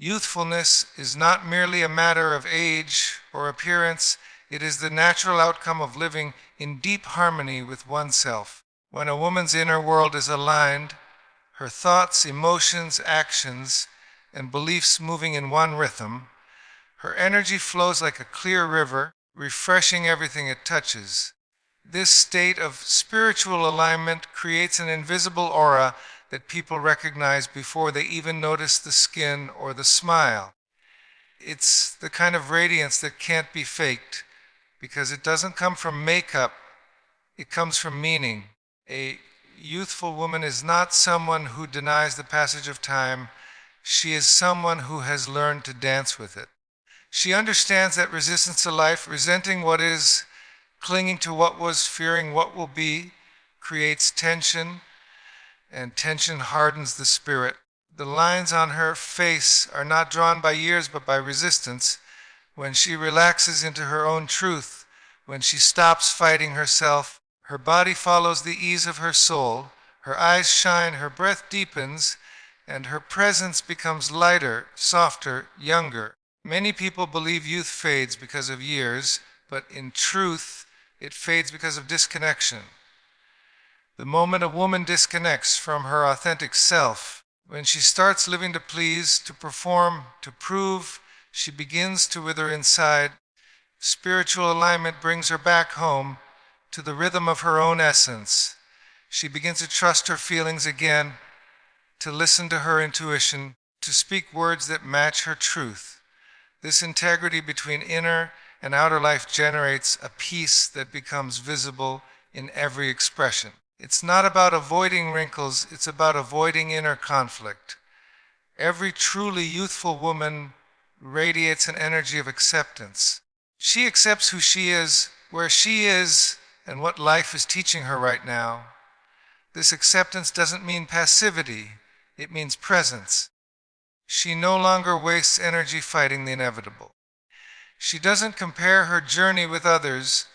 Youthfulness is not merely a matter of age or appearance, it is the natural outcome of living in deep harmony with oneself. When a woman's inner world is aligned, her thoughts, emotions, actions, and beliefs moving in one rhythm, her energy flows like a clear river, refreshing everything it touches. This state of spiritual alignment creates an invisible aura that people recognize before they even notice the skin or the smile. It's the kind of radiance that can't be faked because it doesn't come from makeup, it comes from meaning. A youthful woman is not someone who denies the passage of time, she is someone who has learned to dance with it. She understands that resistance to life, resenting what is, clinging to what was, fearing what will be, creates tension, and tension hardens the spirit. The lines on her face are not drawn by years but by resistance. When she relaxes into her own truth, when she stops fighting herself, her body follows the ease of her soul, her eyes shine, her breath deepens, and her presence becomes lighter, softer, younger. Many people believe youth fades because of years, but in truth, it fades because of disconnection. The moment a woman disconnects from her authentic self, when she starts living to please, to perform, to prove, she begins to wither inside. Spiritual alignment brings her back home to the rhythm of her own essence. She begins to trust her feelings again, to listen to her intuition, to speak words that match her truth. This integrity between inner and outer life generates a peace that becomes visible in every expression. It's not about avoiding wrinkles, it's about avoiding inner conflict. Every truly youthful woman radiates an energy of acceptance. She accepts who she is, where she is, and what life is teaching her right now. This acceptance doesn't mean passivity, it means presence. She no longer wastes energy fighting the inevitable. She doesn't compare her journey with others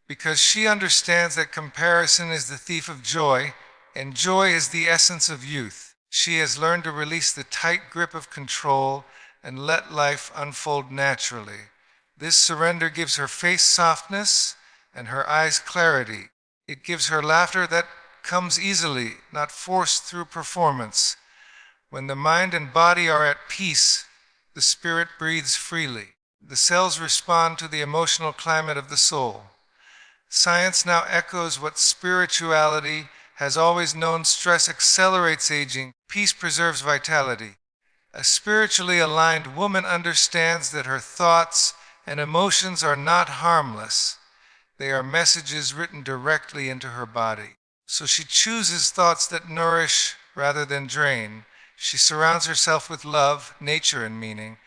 because she understands that comparison is the thief of joy, and joy is the essence of youth. She has learned to release the tight grip of control and let life unfold naturally. This surrender gives her face softness and her eyes clarity. It gives her laughter that comes easily, not forced through performance. When the mind and body are at peace, the spirit breathes freely. The cells respond to the emotional climate of the soul. Science now echoes what spirituality has always known: stress accelerates aging, peace preserves vitality. A spiritually aligned woman understands that her thoughts and emotions are not harmless. They are messages written directly into her body. So she chooses thoughts that nourish rather than drain. She surrounds herself with love, nature, and meaning.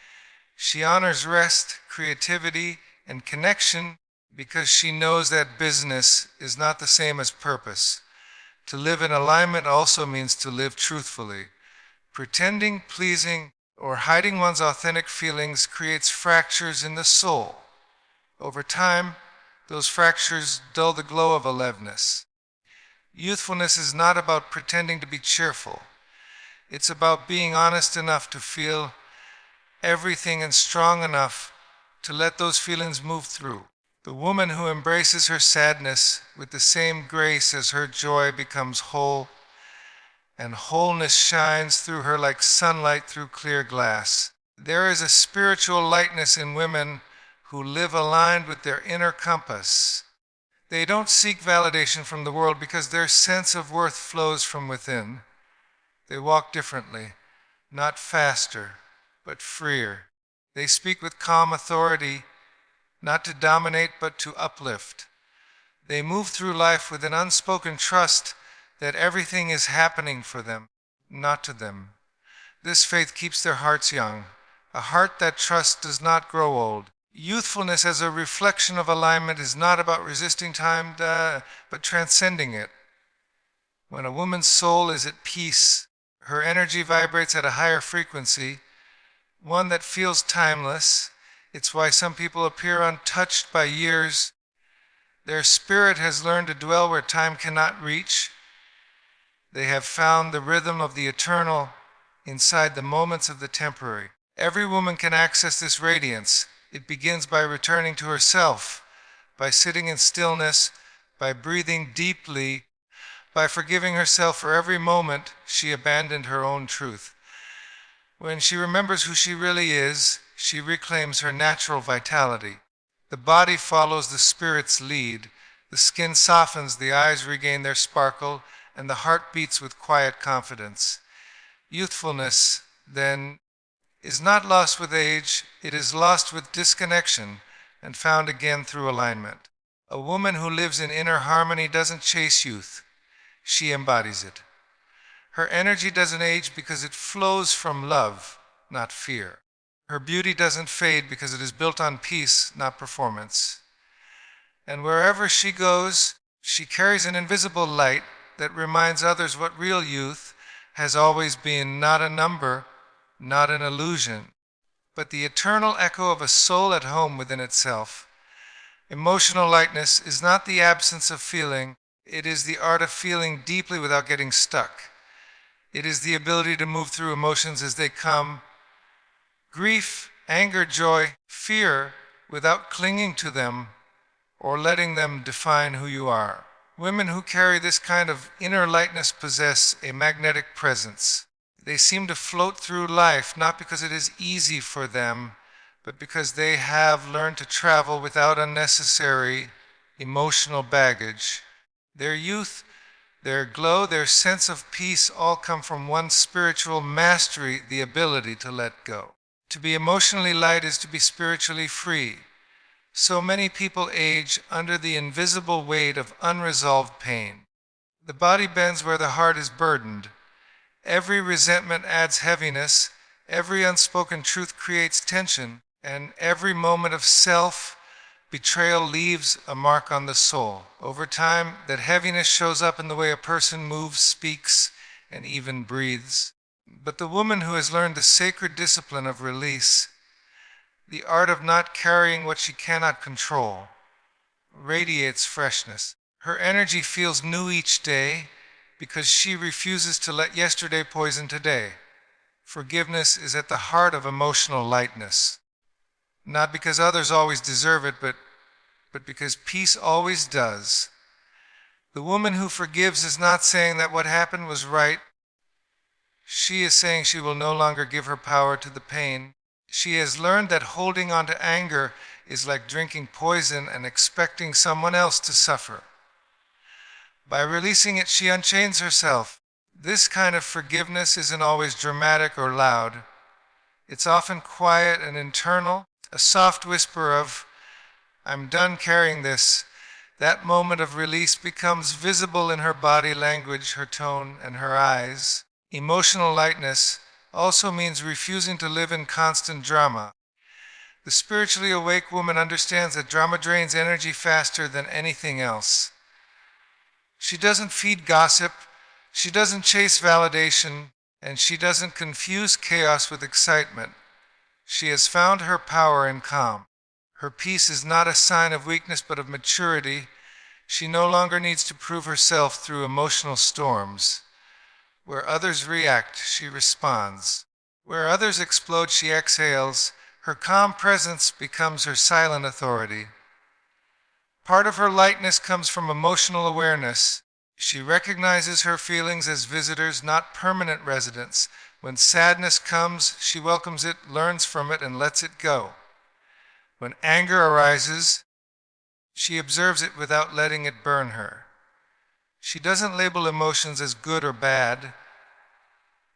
She honors rest, creativity, and connection because she knows that business is not the same as purpose. To live in alignment also means to live truthfully. Pretending, pleasing, or hiding one's authentic feelings creates fractures in the soul. Over time, those fractures dull the glow of aliveness. Youthfulness is not about pretending to be cheerful. It's about being honest enough to feel everything and strong enough to let those feelings move through. The woman who embraces her sadness with the same grace as her joy becomes whole, and wholeness shines through her like sunlight through clear glass. There is a spiritual lightness in women who live aligned with their inner compass. They don't seek validation from the world because their sense of worth flows from within. They walk differently, not faster, but freer. They speak with calm authority, not to dominate, but to uplift. They move through life with an unspoken trust that everything is happening for them, not to them. This faith keeps their hearts young. A heart that trusts does not grow old. Youthfulness as a reflection of alignment is not about resisting time, but transcending it. When a woman's soul is at peace, her energy vibrates at a higher frequency, one that feels timeless. It's why some people appear untouched by years. Their spirit has learned to dwell where time cannot reach. They have found the rhythm of the eternal inside the moments of the temporary. Every woman can access this radiance. It begins by returning to herself, by sitting in stillness, by breathing deeply, by forgiving herself for every moment she abandoned her own truth. When she remembers who she really is, she reclaims her natural vitality. The body follows the spirit's lead. The skin softens, the eyes regain their sparkle, and the heart beats with quiet confidence. Youthfulness, then, is not lost with age, it is lost with disconnection and found again through alignment. A woman who lives in inner harmony doesn't chase youth, she embodies it. Her energy doesn't age because it flows from love, not fear. Her beauty doesn't fade because it is built on peace, not performance. And wherever she goes, she carries an invisible light that reminds others what real youth has always been: not a number, not an illusion, but the eternal echo of a soul at home within itself. Emotional lightness is not the absence of feeling, it is the art of feeling deeply without getting stuck. It is the ability to move through emotions as they come: grief, anger, joy, fear, without clinging to them or letting them define who you are. Women who carry this kind of inner lightness possess a magnetic presence. They seem to float through life not because it is easy for them, but because they have learned to travel without unnecessary emotional baggage. Their youth, their glow, their sense of peace all come from one spiritual mastery: the ability to let go. To be emotionally light is to be spiritually free. So many people age under the invisible weight of unresolved pain. The body bends where the heart is burdened. Every resentment adds heaviness, every unspoken truth creates tension, and every moment of self-betrayal leaves a mark on the soul. Over time, that heaviness shows up in the way a person moves, speaks, and even breathes. But the woman who has learned the sacred discipline of release, the art of not carrying what she cannot control, radiates freshness. Her energy feels new each day because she refuses to let yesterday poison today. Forgiveness is at the heart of emotional lightness. Not because others always deserve it, but because peace always does. The woman who forgives is not saying that what happened was right. She is saying she will no longer give her power to the pain. She has learned that holding on to anger is like drinking poison and expecting someone else to suffer. By releasing it, she unchains herself. This kind of forgiveness isn't always dramatic or loud. It's often quiet and internal, a soft whisper of, "I'm done carrying this." That moment of release becomes visible in her body language, her tone, and her eyes. Emotional lightness also means refusing to live in constant drama. The spiritually awake woman understands that drama drains energy faster than anything else. She doesn't feed gossip, she doesn't chase validation, and she doesn't confuse chaos with excitement. She has found her power in calm. Her peace is not a sign of weakness but of maturity. She no longer needs to prove herself through emotional storms. Where others react, she responds. Where others explode, she exhales. Her calm presence becomes her silent authority. Part of her lightness comes from emotional awareness. She recognizes her feelings as visitors, not permanent residents. When sadness comes, she welcomes it, learns from it, and lets it go. When anger arises, she observes it without letting it burn her. She doesn't label emotions as good or bad.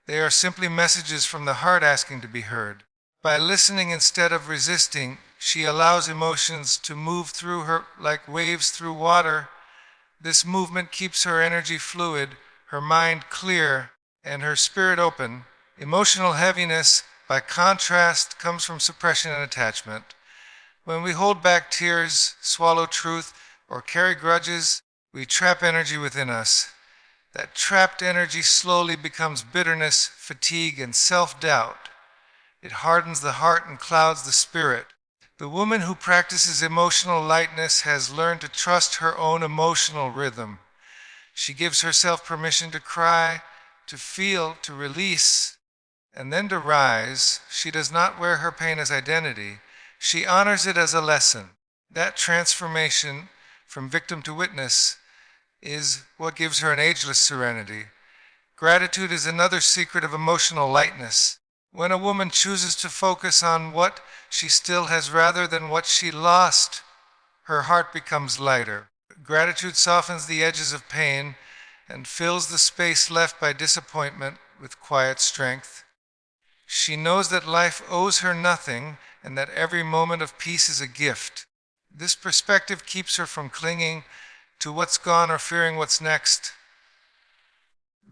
They are simply messages from the heart asking to be heard. By listening instead of resisting, she allows emotions to move through her like waves through water. This movement keeps her energy fluid, her mind clear, and her spirit open. Emotional heaviness, by contrast, comes from suppression and attachment. When we hold back tears, swallow truth, or carry grudges, we trap energy within us. That trapped energy slowly becomes bitterness, fatigue, and self-doubt. It hardens the heart and clouds the spirit. The woman who practices emotional lightness has learned to trust her own emotional rhythm. She gives herself permission to cry, to feel, to release, and then to rise. She does not wear her pain as identity. She honors it as a lesson. That transformation from victim to witness is what gives her an ageless serenity. Gratitude is another secret of emotional lightness. When a woman chooses to focus on what she still has rather than what she lost, her heart becomes lighter. Gratitude softens the edges of pain and fills the space left by disappointment with quiet strength. She knows that life owes her nothing and that every moment of peace is a gift. This perspective keeps her from clinging to what's gone or fearing what's next.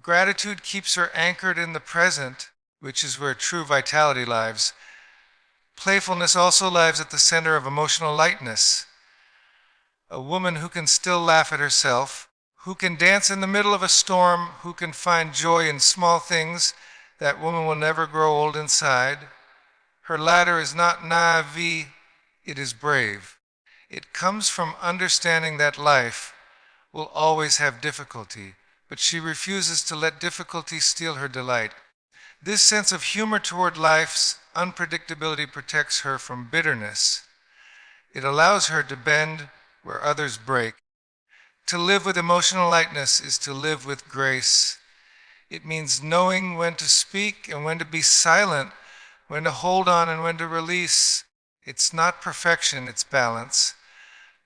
Gratitude keeps her anchored in the present, which is where true vitality lives. Playfulness also lives at the center of emotional lightness. A woman who can still laugh at herself, who can dance in the middle of a storm, who can find joy in small things, that woman will never grow old inside. Her ladder is not naive, it is brave. It comes from understanding that life will always have difficulty, but she refuses to let difficulty steal her delight. This sense of humor toward life's unpredictability protects her from bitterness. It allows her to bend where others break. To live with emotional lightness is to live with grace. It means knowing when to speak and when to be silent, when to hold on and when to release. It's not perfection, it's balance.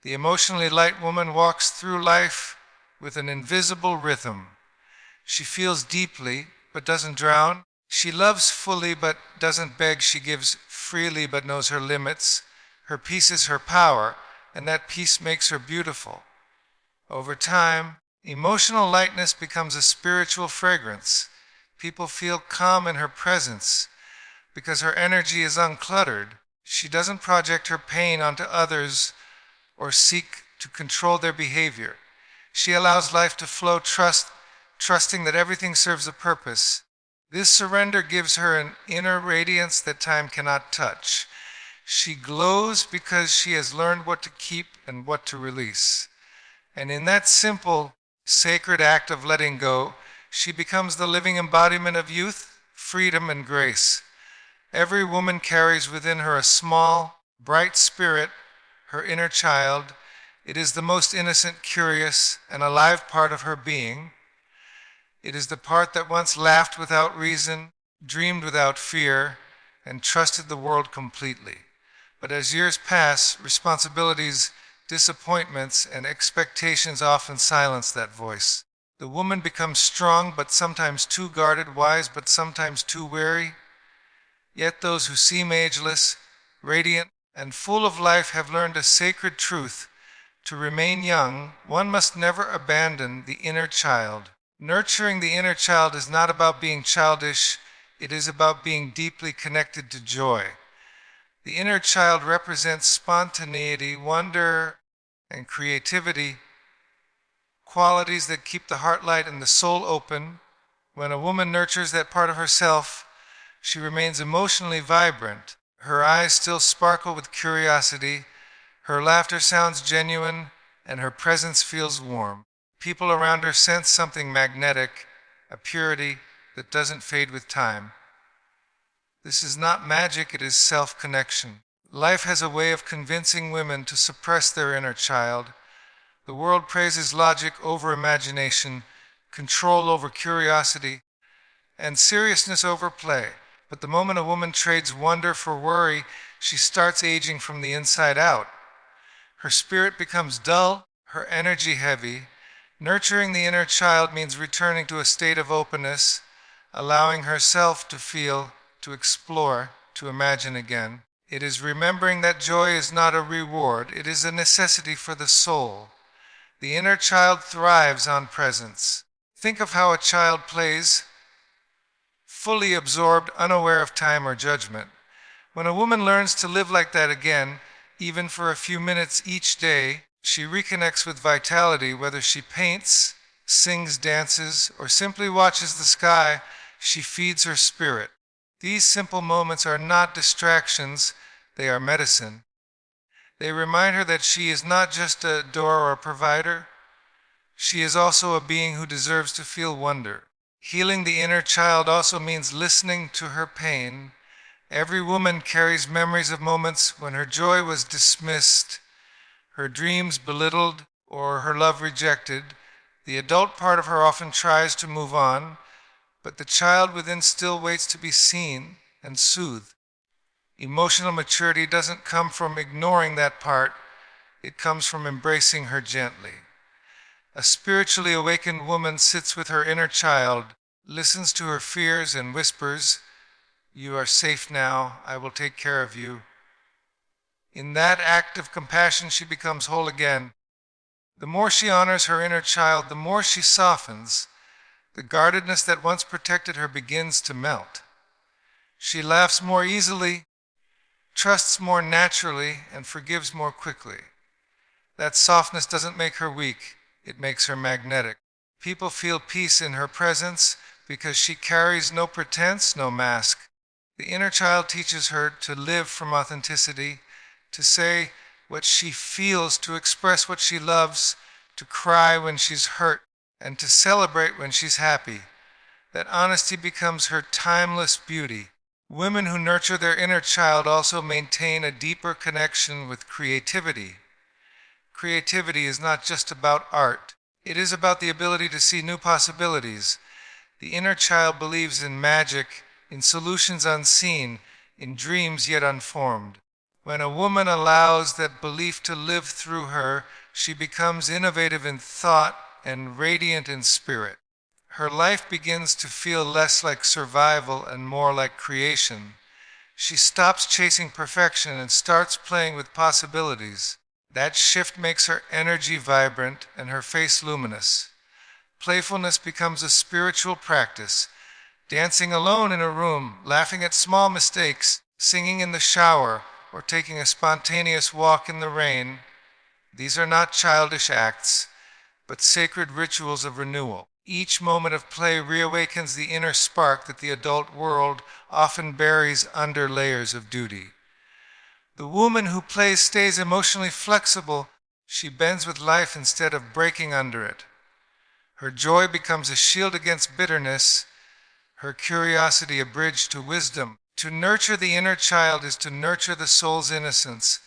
The emotionally light woman walks through life with an invisible rhythm. She feels deeply, but doesn't drown. She loves fully, but doesn't beg. She gives freely, but knows her limits. Her peace is her power, and that peace makes her beautiful. Over time, emotional lightness becomes a spiritual fragrance. People feel calm in her presence because her energy is uncluttered. She doesn't project her pain onto others or seek to control their behavior. She allows life to flow, trusting that everything serves a purpose. This surrender gives her an inner radiance that time cannot touch. She glows because she has learned what to keep and what to release. And in that simple, sacred act of letting go, she becomes the living embodiment of youth, freedom, and grace. Every woman carries within her a small, bright spirit, her inner child. It is the most innocent, curious, and alive part of her being. It is the part that once laughed without reason, dreamed without fear, and trusted the world completely. But as years pass, responsibilities, disappointments, and expectations often silence that voice. The woman becomes strong, but sometimes too guarded, wise, but sometimes too wary. Yet those who seem ageless, radiant, and full of life have learned a sacred truth. To remain young, one must never abandon the inner child. Nurturing the inner child is not about being childish, it is about being deeply connected to joy. The inner child represents spontaneity, wonder, and creativity, qualities that keep the heart light and the soul open. When a woman nurtures that part of herself, she remains emotionally vibrant. Her eyes still sparkle with curiosity, her laughter sounds genuine, and her presence feels warm. People around her sense something magnetic, a purity that doesn't fade with time. This is not magic, it is self-connection. Life has a way of convincing women to suppress their inner child. The world praises logic over imagination, control over curiosity, and seriousness over play. But the moment a woman trades wonder for worry, she starts aging from the inside out. Her spirit becomes dull, her energy heavy. Nurturing the inner child means returning to a state of openness, allowing herself to feel, to explore, to imagine again. It is remembering that joy is not a reward, it is a necessity for the soul. The inner child thrives on presence. Think of how a child plays, fully absorbed, unaware of time or judgment. When a woman learns to live like that again, even for a few minutes each day, she reconnects with vitality. Whether she paints, sings, dances, or simply watches the sky, she feeds her spirit. These simple moments are not distractions, they are medicine. They remind her that she is not just a door or a provider, she is also a being who deserves to feel wonder. Healing the inner child also means listening to her pain. Every woman carries memories of moments when her joy was dismissed, her dreams belittled, or her love rejected. The adult part of her often tries to move on, but the child within still waits to be seen and soothed. Emotional maturity doesn't come from ignoring that part, it comes from embracing her gently. A spiritually awakened woman sits with her inner child, listens to her fears and whispers, "You are safe now, I will take care of you." In that act of compassion, she becomes whole again. The more she honors her inner child, the more she softens. The guardedness that once protected her begins to melt. She laughs more easily, trusts more naturally, and forgives more quickly. That softness doesn't make her weak, it makes her magnetic. People feel peace in her presence because she carries no pretense, no mask. The inner child teaches her to live from authenticity, to say what she feels, to express what she loves, to cry when she's hurt, and to celebrate when she's happy. That honesty becomes her timeless beauty. Women who nurture their inner child also maintain a deeper connection with creativity. Creativity is not just about art. It is about the ability to see new possibilities. The inner child believes in magic, in solutions unseen, in dreams yet unformed. When a woman allows that belief to live through her, she becomes innovative in thought and radiant in spirit. Her life begins to feel less like survival and more like creation. She stops chasing perfection and starts playing with possibilities. That shift makes her energy vibrant and her face luminous. Playfulness becomes a spiritual practice. Dancing alone in a room, laughing at small mistakes, singing in the shower, or taking a spontaneous walk in the rain. These are not childish acts, but sacred rituals of renewal. Each moment of play reawakens the inner spark that the adult world often buries under layers of duty. The woman who plays stays emotionally flexible. She bends with life instead of breaking under it. Her joy becomes a shield against bitterness, her curiosity a bridge to wisdom. To nurture the inner child is to nurture the soul's innocence,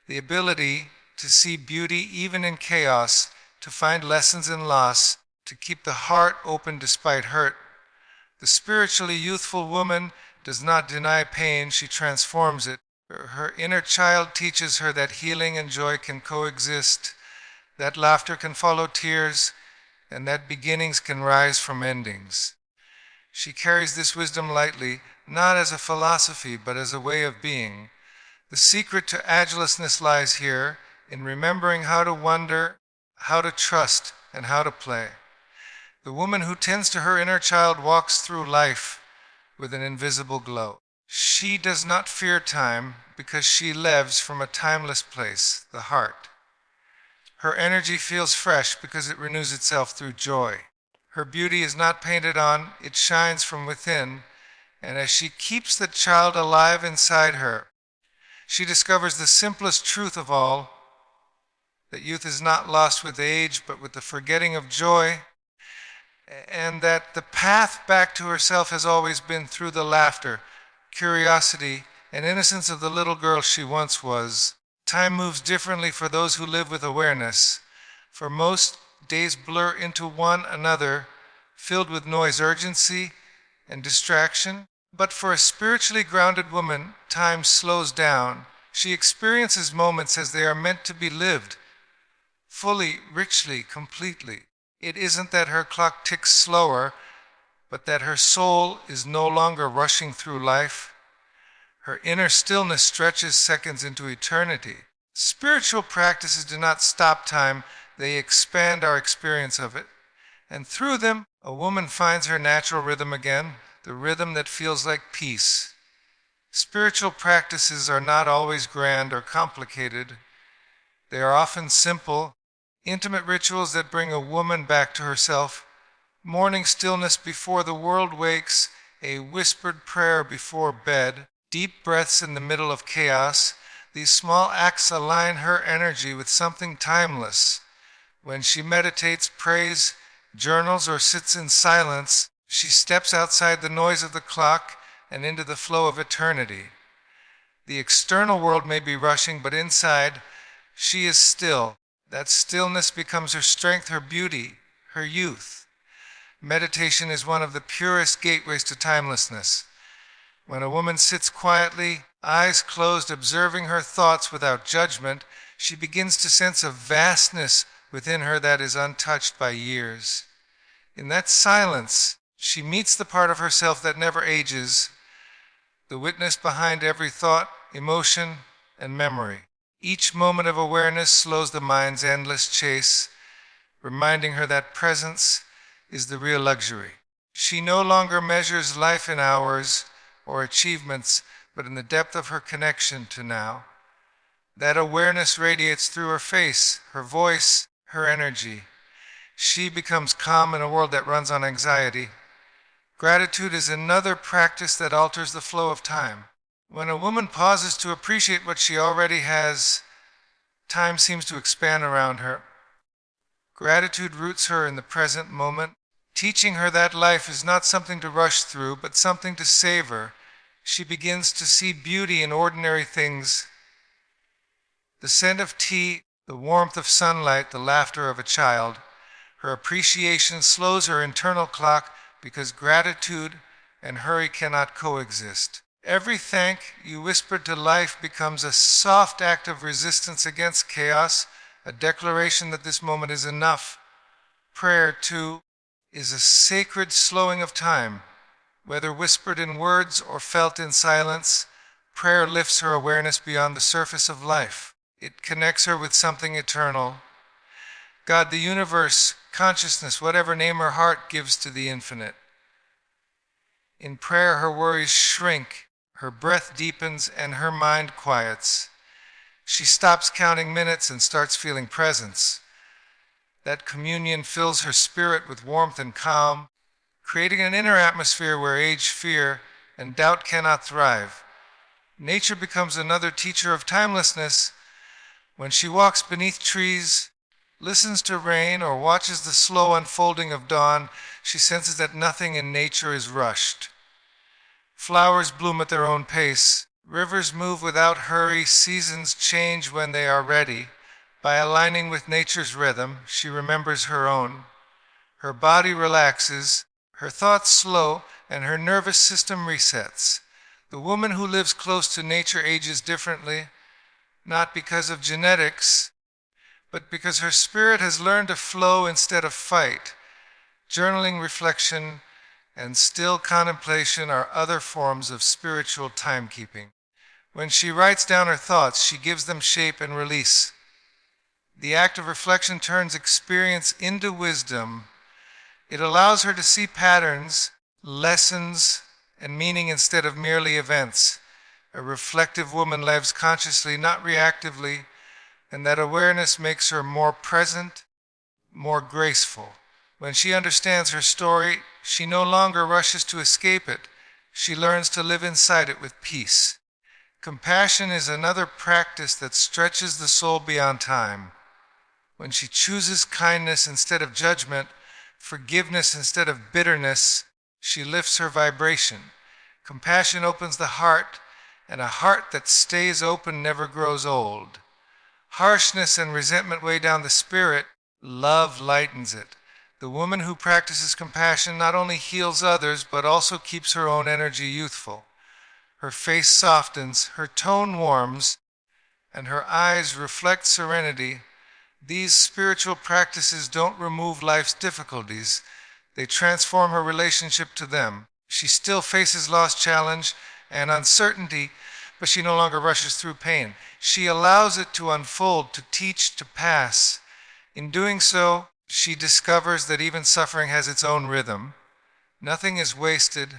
the ability to see beauty even in chaos, to find lessons in loss, to keep the heart open despite hurt. The spiritually youthful woman does not deny pain, she transforms it. Her inner child teaches her that healing and joy can coexist, that laughter can follow tears, and that beginnings can rise from endings. She carries this wisdom lightly, not as a philosophy, but as a way of being. The secret to agelessness lies here, in remembering how to wonder, how to trust, and how to play. The woman who tends to her inner child walks through life with an invisible glow. She does not fear time because she lives from a timeless place, the heart. Her energy feels fresh because it renews itself through joy. Her beauty is not painted on, it shines from within, and as she keeps the child alive inside her, she discovers the simplest truth of all, that youth is not lost with age, but with the forgetting of joy, and that the path back to herself has always been through the laughter, curiosity, and innocence of the little girl she once was. Time moves differently for those who live with awareness. For most, days blur into one another, filled with noise, urgency, and distraction. But for a spiritually grounded woman, time slows down. She experiences moments as they are meant to be lived, fully, richly, completely. It isn't that her clock ticks slower, but that her soul is no longer rushing through life. Her inner stillness stretches seconds into eternity. Spiritual practices do not stop time, they expand our experience of it. And through them, a woman finds her natural rhythm again, the rhythm that feels like peace. Spiritual practices are not always grand or complicated. They are often simple, intimate rituals that bring a woman back to herself. Morning stillness before the world wakes, a whispered prayer before bed, deep breaths in the middle of chaos. These small acts align her energy with something timeless. When she meditates, prays, journals, or sits in silence, She steps outside the noise of the clock and into the flow of eternity. The external world may be rushing, but inside, she is still. That stillness becomes her strength, her beauty, her youth. Meditation is one of the purest gateways to timelessness. When a woman sits quietly, eyes closed, observing her thoughts without judgment, she begins to sense a vastness within her that is untouched by years. In that silence, she meets the part of herself that never ages, the witness behind every thought, emotion, and memory. Each moment of awareness slows the mind's endless chase, reminding her that presence is the real luxury. She no longer measures life in hours or achievements, but in the depth of her connection to now. That awareness radiates through her face, her voice, her energy. She becomes calm in a world that runs on anxiety. Gratitude is another practice that alters the flow of time. When a woman pauses to appreciate what she already has, time seems to expand around her. Gratitude roots her in the present moment, teaching her that life is not something to rush through, but something to savor. She begins to see beauty in ordinary things. The scent of tea, the warmth of sunlight, the laughter of a child. Her appreciation slows her internal clock because gratitude and hurry cannot coexist. Every thank you whispered to life becomes a soft act of resistance against chaos, a declaration that this moment is enough. Prayer, too, is a sacred slowing of time. Whether whispered in words or felt in silence, prayer lifts her awareness beyond the surface of life. It connects her with something eternal. God, the universe, consciousness, whatever name her heart gives to the infinite. In prayer, her worries shrink, her breath deepens, and her mind quiets. She stops counting minutes and starts feeling presence. That communion fills her spirit with warmth and calm, creating an inner atmosphere where age, fear, and doubt cannot thrive. Nature becomes another teacher of timelessness. When she walks beneath trees, listens to rain, or watches the slow unfolding of dawn, she senses that nothing in nature is rushed. Flowers bloom at their own pace. Rivers move without hurry. Seasons change when they are ready. By aligning with nature's rhythm, she remembers her own. Her body relaxes, her thoughts slow, and her nervous system resets. The woman who lives close to nature ages differently, not because of genetics, but because her spirit has learned to flow instead of fight. Journaling, reflection, and still contemplation are other forms of spiritual timekeeping. When she writes down her thoughts, she gives them shape and release. The act of reflection turns experience into wisdom. It allows her to see patterns, lessons, and meaning instead of merely events. A reflective woman lives consciously, not reactively, and that awareness makes her more present, more graceful. When she understands her story, she no longer rushes to escape it. She learns to live inside it with peace. Compassion is another practice that stretches the soul beyond time. When she chooses kindness instead of judgment, forgiveness instead of bitterness, she lifts her vibration. Compassion opens the heart, and a heart that stays open never grows old. Harshness and resentment weigh down the spirit. Love lightens it. The woman who practices compassion not only heals others, but also keeps her own energy youthful. Her face softens, her tone warms, and her eyes reflect serenity. These spiritual practices don't remove life's difficulties. They transform her relationship to them. She still faces loss, challenge, and uncertainty, but she no longer rushes through pain. She allows it to unfold, to teach, to pass. In doing so, she discovers that even suffering has its own rhythm. Nothing is wasted,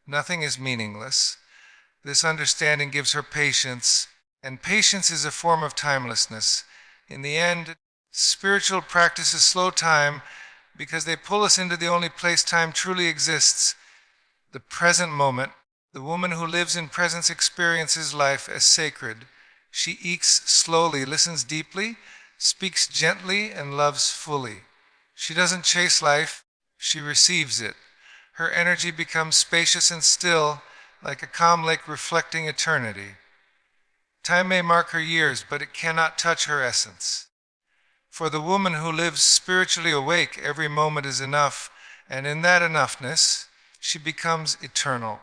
nothing is meaningless. This understanding gives her patience, and patience is a form of timelessness. In the end, spiritual practices slow time because they pull us into the only place time truly exists, the present moment. The woman who lives in presence experiences life as sacred. She eats slowly, listens deeply, speaks gently, and loves fully. She doesn't chase life, she receives it. Her energy becomes spacious and still, like a calm lake reflecting eternity. Time may mark her years, but it cannot touch her essence. For the woman who lives spiritually awake, every moment is enough, and in that enoughness, she becomes eternal.